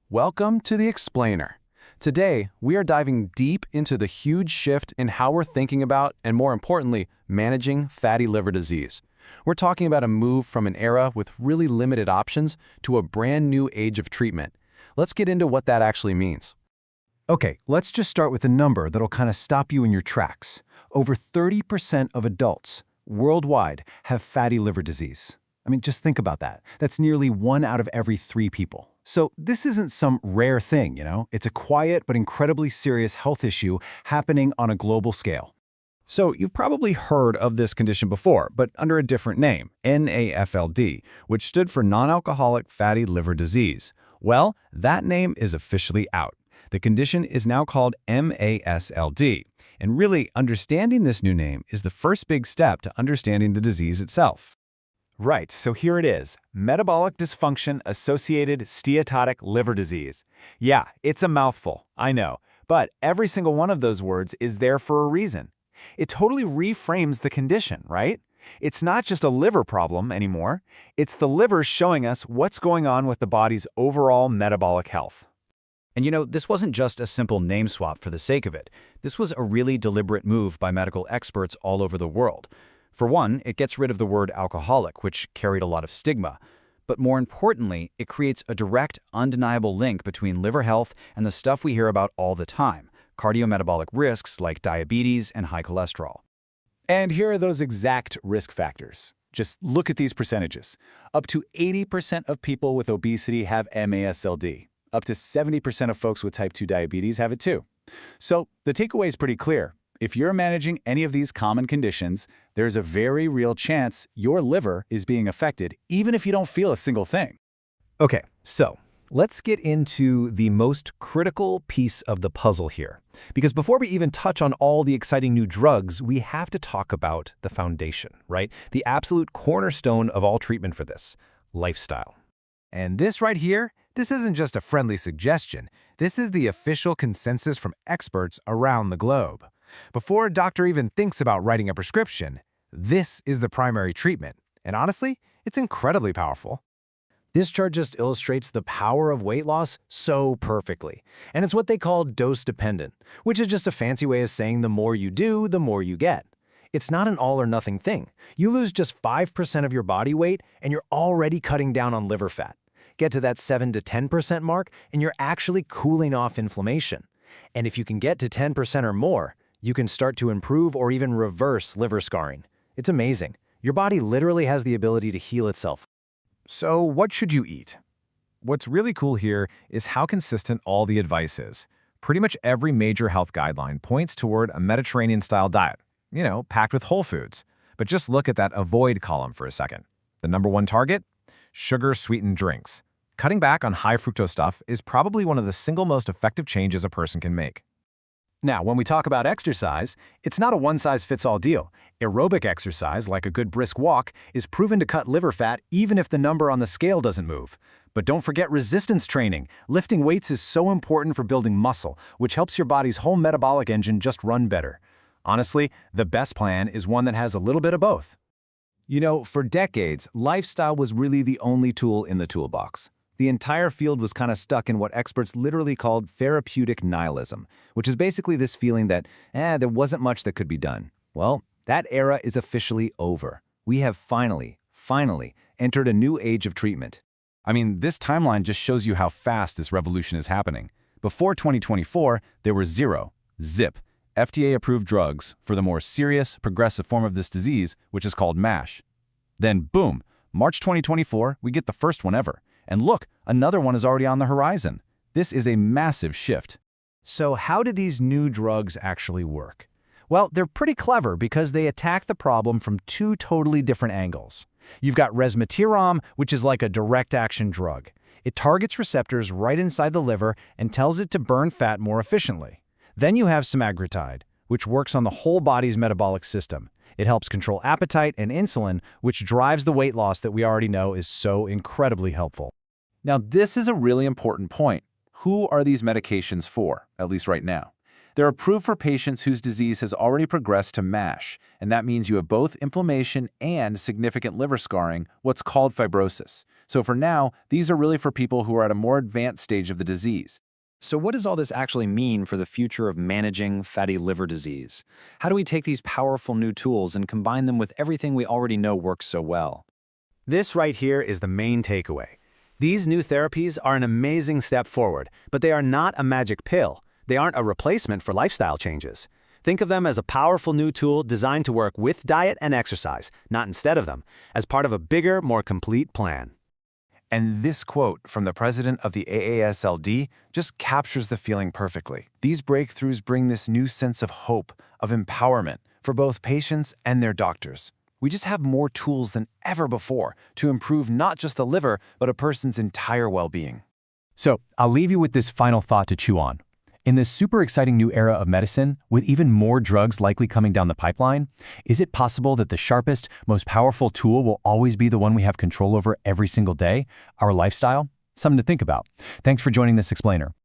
Welcome to The Explainer. Today, we are diving deep into the huge shift in how we're thinking about, and more importantly, managing fatty liver disease. We're talking about a move from an era with really limited options to a brand new age of treatment. Let's get into what that actually means. Okay, let's just start with a number that'll kind of stop you in your tracks. Over 30% of adults worldwide have fatty liver disease. I mean, just think about that. That's nearly 1 out of every 3 people. So this isn't some rare thing, It's a quiet but incredibly serious health issue happening on a global scale. So you've probably heard of this condition before, but under a different name, NAFLD, which stood for non-alcoholic fatty liver disease. Well, that name is officially out. The condition is now called MASLD. And really, understanding this new name is the first big step to understanding the disease itself. Right, so here it is, metabolic dysfunction-associated steatotic liver disease. Yeah, it's a mouthful, I know, but every single one of those words is there for a reason. It totally reframes the condition, right? It's not just a liver problem anymore. It's the liver showing us what's going on with the body's overall metabolic health. And this wasn't just a simple name swap for the sake of it. This was a really deliberate move by medical experts all over the world. For one, it gets rid of the word alcoholic, which carried a lot of stigma. But more importantly, it creates a direct, undeniable link between liver health and the stuff we hear about all the time, cardiometabolic risks like diabetes and high cholesterol. And here are those exact risk factors. Just look at these percentages. Up to 80% of people with obesity have MASLD. Up to 70% of folks with type 2 diabetes have it too. So the takeaway is pretty clear. If you're managing any of these common conditions, there's a very real chance your liver is being affected, even if you don't feel a single thing. Okay, so let's get into the most critical piece of the puzzle here. Because before we even touch on all the exciting new drugs, we have to talk about the foundation, right? The absolute cornerstone of all treatment for this, lifestyle. And this right here, this isn't just a friendly suggestion. This is the official consensus from experts around the globe. Before a doctor even thinks about writing a prescription, this is the primary treatment. And honestly, it's incredibly powerful. This chart just illustrates the power of weight loss so perfectly. And it's what they call dose-dependent, which is just a fancy way of saying the more you do, the more you get. It's not an all-or-nothing thing. You lose just 5% of your body weight, and you're already cutting down on liver fat. Get to that 7 to 10% mark, and you're actually cooling off inflammation. And if you can get to 10% or more, you can start to improve or even reverse liver scarring. It's amazing. Your body literally has the ability to heal itself. So what should you eat? What's really cool here is how consistent all the advice is. Pretty much every major health guideline points toward a Mediterranean-style diet, packed with whole foods. But just look at that avoid column for a second. The #1 target? Sugar-sweetened drinks. Cutting back on high fructose stuff is probably one of the single most effective changes a person can make. Now, when we talk about exercise, it's not a one-size-fits-all deal. Aerobic exercise, like a good brisk walk, is proven to cut liver fat even if the number on the scale doesn't move. But don't forget resistance training. Lifting weights is so important for building muscle, which helps your body's whole metabolic engine just run better. Honestly, the best plan is one that has a little bit of both. For decades, lifestyle was really the only tool in the toolbox. The entire field was kind of stuck in what experts literally called therapeutic nihilism, which is basically this feeling that, there wasn't much that could be done. Well, that era is officially over. We have finally entered a new age of treatment. I mean, this timeline just shows you how fast this revolution is happening. Before 2024, there were zip, FDA-approved drugs for the more serious, progressive form of this disease, which is called MASH. Then, boom, March 2024, we get the first one ever. And look, another one is already on the horizon. This is a massive shift. So how do these new drugs actually work? Well, they're pretty clever because they attack the problem from 2 totally different angles. You've got resmetirom, which is like a direct-action drug. It targets receptors right inside the liver and tells it to burn fat more efficiently. Then you have semaglutide, which works on the whole body's metabolic system. It helps control appetite and insulin, which drives the weight loss that we already know is so incredibly helpful. Now, this is a really important point. Who are these medications for, at least right now? They're approved for patients whose disease has already progressed to MASH, and that means you have both inflammation and significant liver scarring, what's called fibrosis. So for now, these are really for people who are at a more advanced stage of the disease. So what does all this actually mean for the future of managing fatty liver disease? How do we take these powerful new tools and combine them with everything we already know works so well? This right here is the main takeaway. These new therapies are an amazing step forward, but they are not a magic pill. They aren't a replacement for lifestyle changes. Think of them as a powerful new tool designed to work with diet and exercise, not instead of them, as part of a bigger, more complete plan. And this quote from the president of the AASLD just captures the feeling perfectly. These breakthroughs bring this new sense of hope, of empowerment for both patients and their doctors. We just have more tools than ever before to improve not just the liver, but a person's entire well-being. So, I'll leave you with this final thought to chew on. In this super exciting new era of medicine, with even more drugs likely coming down the pipeline, is it possible that the sharpest, most powerful tool will always be the one we have control over every single day, our lifestyle? Something to think about. Thanks for joining this explainer.